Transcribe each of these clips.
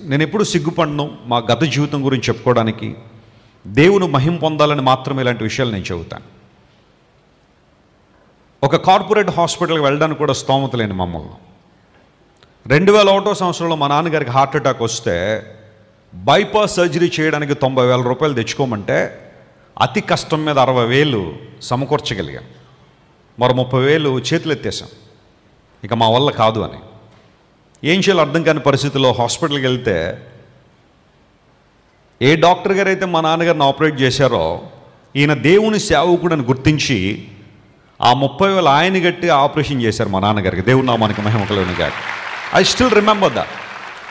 నేను ఎప్పుడు సిగ్గుపడను మా గత జీవితం గురించి చెప్పుకోవడానికి. దేవుని మహిమ పొందాలని మాత్రమే ఇలాంటి విషయాలు నేను చెబుతాను. ఒక కార్పొరేట్ హాస్పిటల్కి వెళ్ళడానికి కూడా స్తోమత లేని మమ్మల్ని 2001 సంవత్సరంలో మా నాన్నగారికి హార్ట్ అటాక్ వస్తే బైపాస్ సర్జరీ చేయడానికి 90,000 రూపాయలు తెచ్చుకోమంటే అతి కష్టం మీద 60,000 సమకూర్చగలిగాం. మరో 30,000 చేతులు ఎత్తేసాం. ఇక మా వల్ల కాదు అని. ఏం చేయాలో అర్థం కాని పరిస్థితుల్లో హాస్పిటల్కి వెళ్తే ఏ డాక్టర్ గారు అయితే మా నాన్నగారిని ఆపరేట్ చేశారో ఈయన దేవుని సేవకుడని గుర్తించి ఆ 30,000 ఆయన గట్టి ఆపరేషన్ చేశారు మా నాన్నగారికి. దేవుని నామానికి మహిమ కలుగును గాక. I still remember that.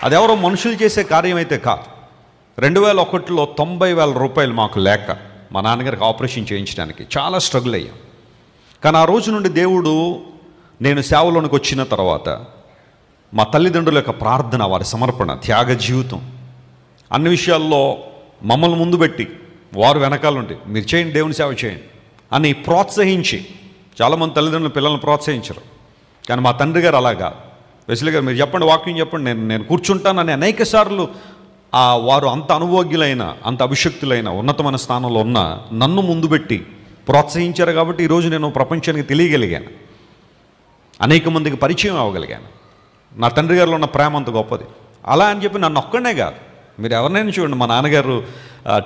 అది ఎవరో మనుషులు చేసే కార్యం అయితే కాదు. 2001లో 90,000 రూపాయలు మాకు లేక మా నాన్నగారికి ఆపరేషన్ చేయించడానికి చాలా స్ట్రగుల్ అయ్యాం. కానీ ఆ రోజు నుండి దేవుడు నేను సేవలోనికి వచ్చిన తర్వాత మా తల్లిదండ్రుల యొక్క ప్రార్థన, వారి సమర్పణ, త్యాగ జీవితం, అన్ని విషయాల్లో మమ్మల్ని ముందు పెట్టి వారు వెనకాలండి మీరు చేయండి, దేవుని సేవ చేయండి అని ప్రోత్సహించి, చాలామంది తల్లిదండ్రులు పిల్లల్ని ప్రోత్సహించరు. కానీ మా తండ్రి గారు అలాగా, వెస్లీ గారు మీరు చెప్పండి, వాక్యం చెప్పండి, నేను కూర్చుంటానని అనేక సార్లు వారు అంత అనుభోగ్యులైన, అంత అభిషక్తులైన, ఉన్నతమైన స్థానంలో ఉన్న నన్ను ముందు పెట్టి ప్రోత్సహించారు. కాబట్టి ఈరోజు నేను ప్రపంచానికి తెలియగలిగాను, అనేక మందికి పరిచయం అవ్వగలిగాను. నా తండ్రి గారిలో ఉన్న ప్రేమ అంత గొప్పది. అలా అని చెప్పి నన్ను ఒక్కడే కాదు, మీరు ఎవరినైనా చూడండి, మా నాన్నగారు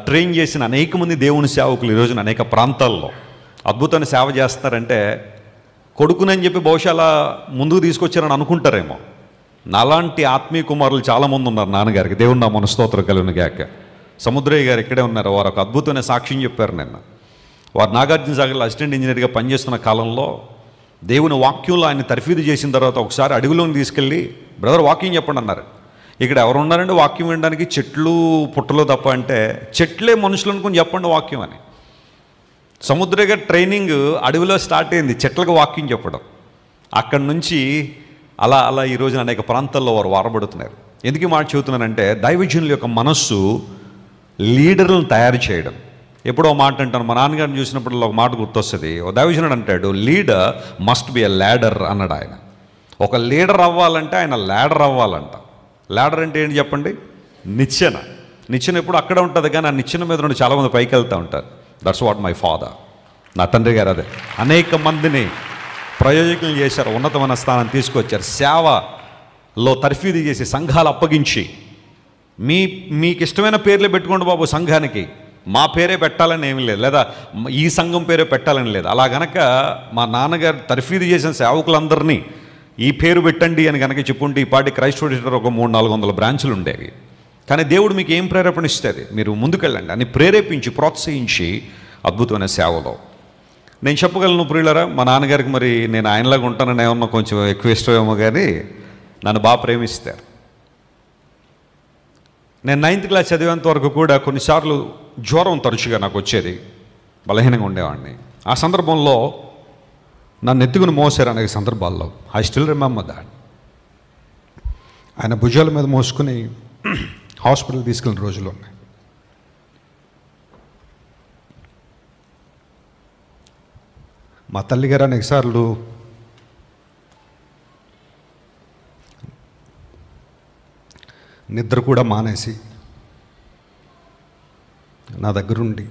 ట్రైన్ చేసిన అనేక మంది దేవుని సేవకులు ఈరోజున అనేక ప్రాంతాల్లో అద్భుతమైన సేవ చేస్తారంటే కొడుకునని చెప్పి బహుశా అలా ముందుకు తీసుకొచ్చారని అనుకుంటారేమో. నాలాంటి ఆత్మీయ కుమారులు చాలామంది ఉన్నారు నాన్నగారికి. దేవుని నామమున స్తోత్రం కలుగును గాక. సముద్రయ్య గారు ఇక్కడే ఉన్నారు. వారు ఒక అద్భుతమైన సాక్ష్యం చెప్పారు నిన్న. వారు నాగార్జున సాగర్లో అసిస్టెంట్ ఇంజనీర్గా పనిచేస్తున్న కాలంలో దేవుని వాక్యంలో ఆయన తర్ఫీదు చేసిన తర్వాత ఒకసారి అడవిలోకి తీసుకెళ్ళి, బ్రదర్ వాక్యం చెప్పండి అన్నారు. ఇక్కడ ఎవరు ఉన్నారంటే వాక్యం వినడానికి చెట్లు పుట్టలు తప్ప అంటే చెట్లే మనుషులు అనుకుని చెప్పండి వాక్యం అని. సముద్రయ్య గారి ట్రైనింగ్ అడవిలో స్టార్ట్ అయింది, చెట్లకు వాక్యం చెప్పడం. అక్కడి నుంచి అలా అలా ఈ రోజున అనేక ప్రాంతాల్లో వారు వారబడుతున్నారు. ఎందుకు మాట చెబుతున్నానంటే దైవజనుల యొక్క మనస్సు లీడర్లను తయారు చేయడం. ఎప్పుడో మాట అంటాను, మా నాన్నగారిని చూసినప్పుడు ఒక మాట గుర్తొస్తుంది. ఓ దైవజనుడు అంటాడు, leader must be a ladder అన్నాడు ఆయన. ఒక లీడర్ అవ్వాలంటే ఆయన ల్యాడర్ అవ్వాలంట. ల్యాడర్ అంటే ఏంటి చెప్పండి? నిచ్చెన. నిచ్చెన ఎప్పుడు అక్కడ ఉంటుంది, కానీ ఆ నిచ్చెన మీద నుండి చాలామంది పైకి వెళ్తూ ఉంటారు. దట్స్ వాట్ మై ఫాదర్, నా తండ్రి గారు అదే. అనేక మందిని ప్రయోజకులు చేశారు, ఉన్నతమైన స్థానం తీసుకొచ్చారు, సేవలో తర్ఫీదు చేసి సంఘాలు అప్పగించి, మీకు ఇష్టమైన పేర్లే పెట్టుకోండి బాబు సంఘానికి, మా పేరే పెట్టాలని ఏమీ లేదు, లేదా ఈ సంఘం పేరే పెట్టాలని లేదు. అలా గనక మా నాన్నగారు తర్ఫీదు చేసిన సేవకులందరినీ ఈ పేరు పెట్టండి అని కనుక చెప్పుంటే ఈ పాటి క్రైస్తవ ఒక 300-400 బ్రాంచులు ఉండేవి. కానీ దేవుడు మీకు ఏం ప్రేరేపణ ఇస్తుంది? మీరు ముందుకెళ్ళండి అని ప్రేరేపించి ప్రోత్సహించి అద్భుతమైన సేవలో నేను చెప్పగలను. ప్రియులరా, మా నాన్నగారికి మరి నేను ఆయనలాగా ఉంటానని ఏమన్నా కొంచెం ఎక్కువ ఇష్టమేమో, కానీ నన్ను బాగా ప్రేమిస్తారు. నేను 9th క్లాస్ చదివేంత వరకు కూడా కొన్నిసార్లు జ్వరం తరచుగా నాకు వచ్చేది, బలహీనంగా ఉండేవాడిని. ఆ సందర్భంలో నన్ను ఎత్తుకుని మోసారు అనేక సందర్భాల్లో. I still remember that. ఆయన భుజాల మీద మోసుకుని హాస్పిటల్ తీసుకెళ్ళిన రోజులు ఉన్నాయి. మా తల్లిగారు అనేకసార్లు నిద్ర కూడా మానేసి నా దగ్గరుండి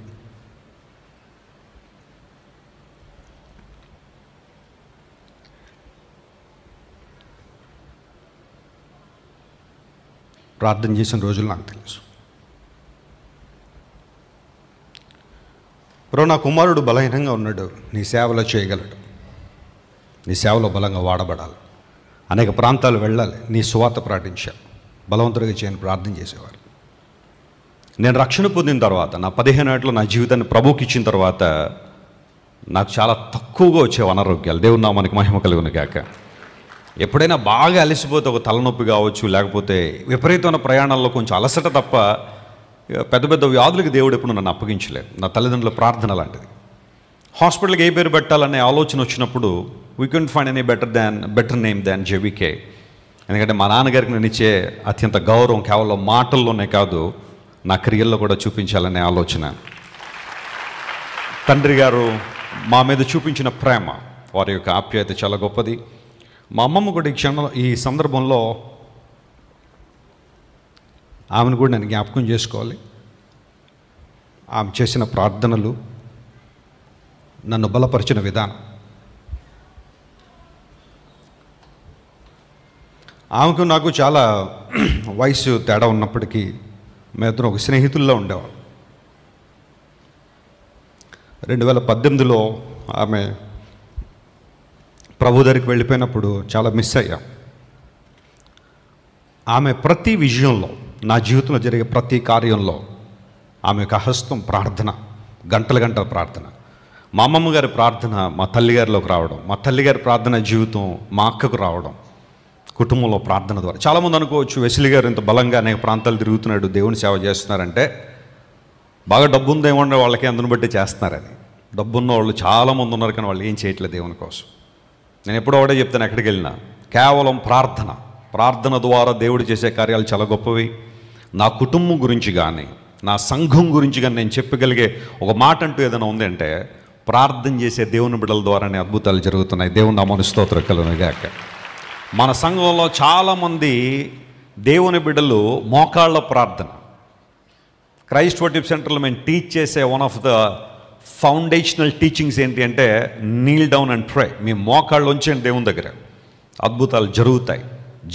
ప్రార్థన చేసిన రోజులు నాకు తెలుసు. బ్రో, నా కుమారుడు బలహీనంగా ఉన్నాడు, నీ సేవలో చేయగలడు, నీ సేవలో బలంగా వాడబడాలి, అనేక ప్రాంతాలు వెళ్ళాలి, నీ సువార్త ప్రకటించాలి, బలవంతుడిగా చేయని ప్రార్థన చేసేవారు. నేను రక్షణ పొందిన తర్వాత నా 15 ఏళ్ళలో నా జీవితాన్ని ప్రభువుకి ఇచ్చిన తర్వాత నాకు చాలా తక్కువగా వచ్చే అనారోగ్యాలు. దేవుని నామానికి మహిమ కలుగును గాక. ఎప్పుడైనా బాగా అలసిపోతే ఒక తలనొప్పి కావచ్చు, లేకపోతే విపరీతమైన ప్రయాణాల్లో కొంచెం అలసట తప్ప పెద్ద పెద్ద వ్యాధులకు దేవుడు ఎప్పుడు నన్ను అప్పగించలేదు. నా తల్లిదండ్రుల ప్రార్థన లాంటిది. హాస్పిటల్కి ఏ పేరు పెట్టాలనే ఆలోచన వచ్చినప్పుడు we Kent find any better name than JVK. ఎందుకంటే మా నాన్నగారికి నేను ఇచ్చే అత్యంత గౌరవం కేవలం మాటల్లోనే కాదు, నా క్రియల్లో కూడా చూపించాలనే ఆలోచన. తండ్రి గారు మా మీద చూపించిన ప్రేమ, వారి యొక్క ఆప్యాయత చాలా గొప్పది. మా అమ్మమ్మ కూడా ఈ సందర్భంలో ఆమెను కూడా నేను జ్ఞాపకం చేసుకోవాలి. ఆమె చేసిన ప్రార్థనలు, నన్ను బలపరిచిన విధానం. ఆమెకు నాకు చాలా వయసు తేడా ఉన్నప్పటికీ మేమిద్దరం ఒక స్నేహితుల్లో ఉండేవాళ్ళం. 2018లో ఆమె ప్రభు దగ్గరికి వెళ్ళిపోయినప్పుడు చాలా మిస్ అయ్యాం. ఆమె ప్రతి విజయంలో, నా జీవితంలో జరిగే ప్రతి కార్యంలో ఆమె యొక్క హస్తం ప్రార్థన, గంటల గంటల ప్రార్థన. మా అమ్మమ్మ గారి ప్రార్థన మా తల్లిగారిలోకి రావడం, మా తల్లిగారి ప్రార్థన జీవితం మా అక్కకు రావడం, కుటుంబంలో ప్రార్థన ద్వారా. చాలామంది అనుకోవచ్చు, వెస్లీ గారు ఇంత బలంగా అనేక ప్రాంతాలు తిరుగుతున్నాడు, దేవుని సేవ చేస్తున్నారంటే బాగా డబ్బు ఉందేమో వాళ్ళకి అందుని బట్టి చేస్తున్నారని. డబ్బున్న వాళ్ళు చాలామంది ఉన్నారు, కానీ వాళ్ళు ఏం చేయట్లేదు దేవుని కోసం. నేను ఎప్పుడో ఒకటే చెప్తాను, ఎక్కడికి వెళ్ళినా కేవలం ప్రార్థన ద్వారా దేవుడు చేసే కార్యాలు చాలా గొప్పవి. నా కుటుంబం గురించి కానీ, నా సంఘం గురించి కానీ నేను చెప్పగలిగే ఒక మాట అంటూ ఏదైనా ఉంది అంటే, ప్రార్థన చేసే దేవుని బిడ్డల ద్వారానే అద్భుతాలు జరుగుతున్నాయి. దేవుని నామమున స్తోత్రం కలుగును గాక. మన సంఘంలో చాలామంది దేవుని బిడ్డలు మోకాళ్ళ ప్రార్థన. క్రైస్ట్ వర్షిప్ సెంటర్లో మేము టీచ్ చేసే one of the foundational teachings ఏంటి అంటే, నీల్ డౌన్ అండ్ ప్రే. మీ మోకాళ్ళు ఉంచండి దేవుని దగ్గర, అద్భుతాలు జరుగుతాయి.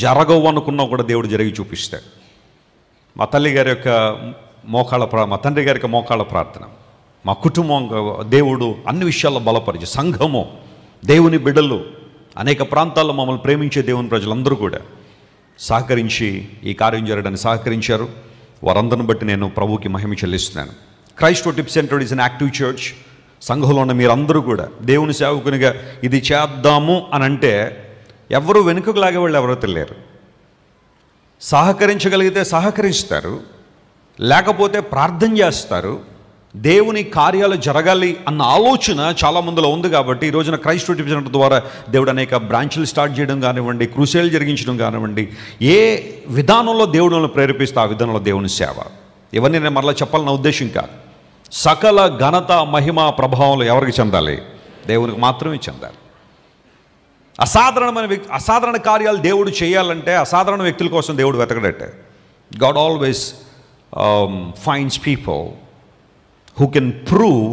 జరగవు అనుకున్నా కూడా దేవుడు జరిగి చూపిస్తాడు. మా తల్లి గారి యొక్క మా తండ్రి గారి యొక్క మోకాళ్ళ ప్రార్థన, మా కుటుంబం దేవుడు అన్ని విషయాల్లో బలపరిచి, సంఘము, దేవుని బిడ్డలు, అనేక ప్రాంతాల్లో మమ్మల్ని ప్రేమించే దేవుని ప్రజలందరూ కూడా సహకరించి ఈ కార్యం జరగడానికి సహకరించారు. వారందరిని బట్టి నేను ప్రభువుకి మహిమ చెల్లిస్తున్నాను. Christ worship centre is an active church. సంఘంలో ఉన్న మీరందరూ కూడా దేవుని సేవకునిగా ఇది చేద్దాము అని అంటే ఎవరు వెనుకకు లాగేవాళ్ళు ఎవరో తెలియరు. సహకరించగలిగితే సహకరిస్తారు, లేకపోతే ప్రార్థన చేస్తారు. దేవుని కార్యాలు జరగాలి అన్న ఆలోచన చాలామందిలో ఉంది. కాబట్టి ఈ రోజున క్రైస్ట్ వర్షిప్ సెంటర్ ద్వారా దేవుడు అనేక బ్రాంచ్లు స్టార్ట్ చేయడం కానివ్వండి, క్రూసేలు జరిగించడం కానివ్వండి, ఏ విధానంలో దేవుడు ప్రేరేపిస్తే ఆ విధానంలో దేవుని సేవ. ఇవన్నీ నేను మరలా చెప్పాలన్న ఉద్దేశం కాదు. సకల ఘనత, మహిమ, ప్రభావం ఎవరికి చెందాలి? దేవునికి మాత్రమే చెందాలి. అసాధారణ కార్యాలు దేవుడు చేయాలంటే అసాధారణ వ్యక్తుల కోసం దేవుడు వెతకడట్టే. God always finds people who can prove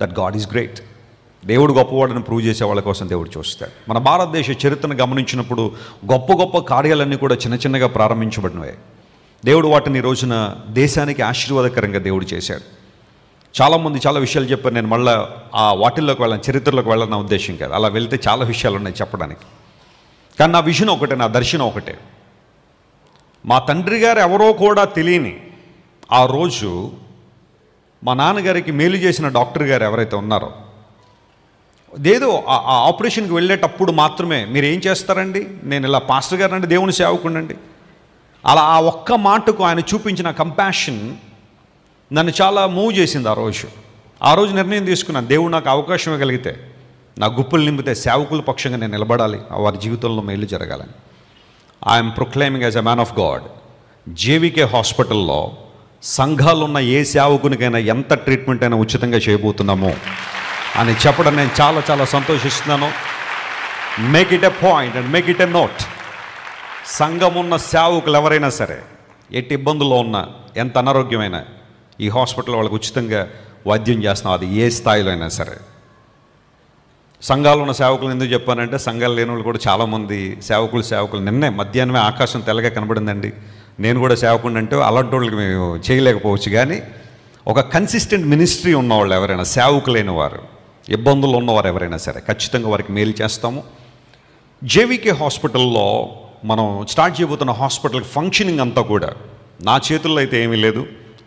that God is great. దేవుడు గొప్పవాడని ప్రూవ్ చేసే వాళ్ళ కోసం దేవుడు చూస్తాడు. మన భారతదేశ చరిత్రను గమనించినప్పుడు గొప్ప గొప్ప కార్యాలన్నీ కూడా చిన్న చిన్నగా ప్రారంభించబడినవే. దేవుడు వాటిని ఈ రోజున దేశానికి ఆశీర్వాదకరంగా దేవుడు చేశాడు. చాలామంది చాలా విషయాలు చెప్పారు. నేను మళ్ళీ ఆ వాటిల్లోకి వెళ్ళాను, చరిత్రలోకి వెళ్ళాలని నా ఉద్దేశం కాదు. అలా వెళ్తే చాలా విషయాలు ఉన్నాయి చెప్పడానికి. కానీ నా విజన్ ఒకటే, నా దర్శనం ఒకటే. మా తండ్రి గారు ఎవరో కూడా తెలియని ఆ రోజు మా నాన్నగారికి మేలు చేసిన డాక్టర్ గారు ఎవరైతే ఉన్నారో, ఏదో ఆ ఆపరేషన్కి వెళ్ళేటప్పుడు మాత్రమే మీరు ఏం చేస్తారండి, నేను ఇలా పాస్టర్ గారు అంటే దేవుని సేవకుండండి, అలా ఆ ఒక్క మాటకు ఆయన చూపించిన కంపాషన్ నన్ను చాలా మూవ్ చేసింది. ఆ రోజు నిర్ణయం తీసుకున్నాను, దేవుడు నాకు అవకాశం ఇవ్వగలిగితే, నా గుప్పులు నింపితే సేవకుల పక్షంగా నేను నిలబడాలి, వారి జీవితంలో మేలు జరగాలని. I'm proclaiming as a man of God. JVK హాస్పిటల్లో సంఘాలు ఉన్న ఏ సేవకునికైనా ఎంత ట్రీట్మెంట్ అయినా ఉచితంగా చేయబోతున్నామో అని చెప్పడం నేను చాలా చాలా సంతోషిస్తున్నాను. Make it a point and make it a note. సంఘం ఉన్న సేవకులు ఎవరైనా సరే, ఎట్టి ఇబ్బందుల్లో ఉన్నా, ఎంత అనారోగ్యమైనా, ఈ హాస్పిటల్ వాళ్ళకి ఉచితంగా వైద్యం చేస్తాం, అది ఏ స్థాయిలో అయినా సరే. సంఘాలు ఉన్న సేవకులు ఎందుకు చెప్పానంటే, సంఘాలు లేని వాళ్ళు కూడా చాలామంది సేవకులు నిన్నే మధ్యాహ్నమే ఆకాశం తెల్లగా కనబడిందండి, నేను కూడా సేవకుడిని అంటే అలాంటి వాళ్ళకి మేము చేయలేకపోవచ్చు. కానీ ఒక కన్సిస్టెంట్ మినిస్ట్రీ ఉన్నవాళ్ళు ఎవరైనా, సేవకులైన వారు, ఇబ్బందులు ఉన్నవారు ఎవరైనా సరే, ఖచ్చితంగా వారికి మేలు చేస్తాము. జేవికే హాస్పిటల్లో మనం స్టార్ట్ చేయబోతున్న హాస్పిటల్కి ఫంక్షనింగ్ అంతా కూడా నా చేతుల్లో అయితే ఏమీ లేదు.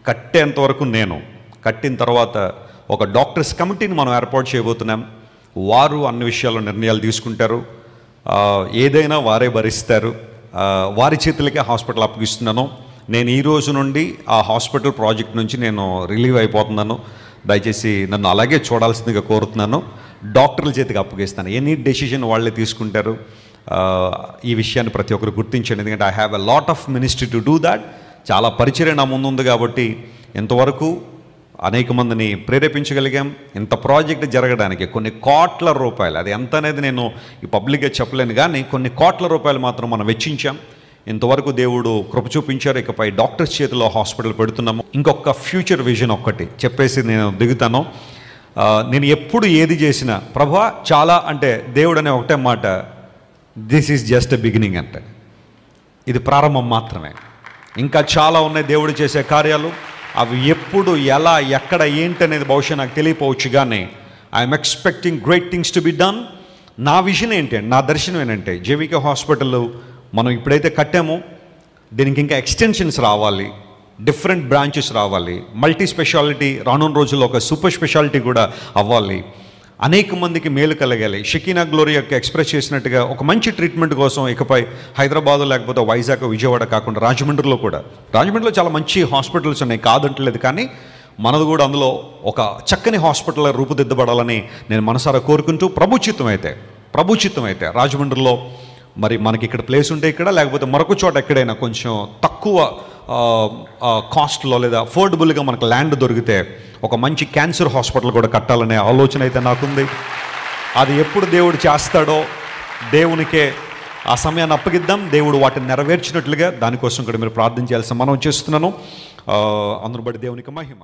కట్టేంతవరకు నేను, కట్టిన తర్వాత ఒక డాక్టర్స్ కమిటీని మనం ఏర్పాటు చేయబోతున్నాం. వారు అన్ని విషయాల్లో నిర్ణయాలు తీసుకుంటారు, ఏదైనా వారే భరిస్తారు. వారి చేతులకే హాస్పిటల్ అప్పగిస్తున్నాను. నేను ఈ రోజు నుండి ఆ హాస్పిటల్ ప్రాజెక్ట్ నుంచి నేను రిలీవ్ అయిపోతున్నాను. దయచేసి నన్ను అలాగే చూడాల్సిందిగా కోరుతున్నాను. డాక్టర్ల చేతికి అప్పగిస్తాను. ఎనీ డెసిషన్ వాళ్ళే తీసుకుంటారు. ఈ విషయాన్ని ప్రతి ఒక్కరు గుర్తించండి. ఎందుకంటే I have a lot of ministry to do that. చాలా పరిచర్య నా ముందు ఉంది కాబట్టి ఇంతవరకు అనేక మందిని ప్రేరేపించగలిగాం. ఇంత ప్రాజెక్ట్ జరగడానికి కొన్ని కోట్ల రూపాయలు, అది ఎంత అనేది నేను ఈ పబ్లిక్గా చెప్పలేను, కానీ కొన్ని కోట్ల రూపాయలు మాత్రం మనం వెచ్చించాం. ఇంతవరకు దేవుడు కృప చూపించారు. ఇకపై డాక్టర్స్ చేతిలో హాస్పిటల్ పెడుతున్నాము. ఇంకొక ఫ్యూచర్ విజన్ ఒక్కటి చెప్పేసి నేను దిగుతాను. నేను ఎప్పుడు ఏది చేసినా ప్రభా చాలా అంటే దేవుడు అనే ఒకటే మాట, this is just a beginning అంటే, ఇది ప్రారంభం మాత్రమే, ఇంకా చాలా ఉన్నాయి దేవుడు చేసే కార్యాలు. అవి ఎప్పుడు ఎలా ఎక్కడ ఏంటి అనేది బహుశా నాకు తెలియపోవచ్చు, కానీ I'm expecting great things to be done. నా విజన్ ఏంటంటే, నా దర్శనం ఏంటంటే, జేవికే హాస్పిటల్ మనం ఇప్పుడైతే కట్టామో దీనికి ఇంకా ఎక్స్టెన్షన్స్ రావాలి, డిఫరెంట్ బ్రాంచెస్ రావాలి, మల్టీ స్పెషాలిటీ రానున్న రోజుల్లో ఒక సూపర్ స్పెషాలిటీ కూడా అవ్వాలి, అనేక మందికి మేలు కలగాలి. షకీనా గ్లోరీ యొక్క ఎక్స్ప్రెస్ చేసినట్టుగా ఒక మంచి ట్రీట్మెంట్ కోసం ఇకపై హైదరాబాదు లేకపోతే వైజాగ్ విజయవాడ కాకుండా రాజమండ్రిలో చాలా మంచి హాస్పిటల్స్ ఉన్నాయి, కాదంటలేదు, కానీ మనది కూడా అందులో ఒక చక్కని హాస్పిటల్ రూపుదిద్దబడాలని నేను మనసారా కోరుకుంటూ, ప్రభుచిత్తం అయితే రాజమండ్రిలో మరి మనకి ఇక్కడ ప్లేస్ ఉంటే ఇక్కడ, లేకపోతే మరొక చోట ఎక్కడైనా కొంచెం తక్కువ కాస్ట్లో లేదా అఫోర్డబుల్గా మనకు ల్యాండ్ దొరికితే ఒక మంచి క్యాన్సర్ హాస్పిటల్ కూడా కట్టాలనే ఆలోచన అయితే నాకుంది. అది ఎప్పుడు దేవుడు చేస్తాడో దేవునికే ఆ సమయాన్ని అప్పగిద్దాం. దేవుడు వాటిని నెరవేర్చినట్లుగా దానికోసం కూడా మీరు ప్రార్థన చేయాల్సిన మనం చేస్తున్నాను. అందును బట్టి దేవునికి మహిమ.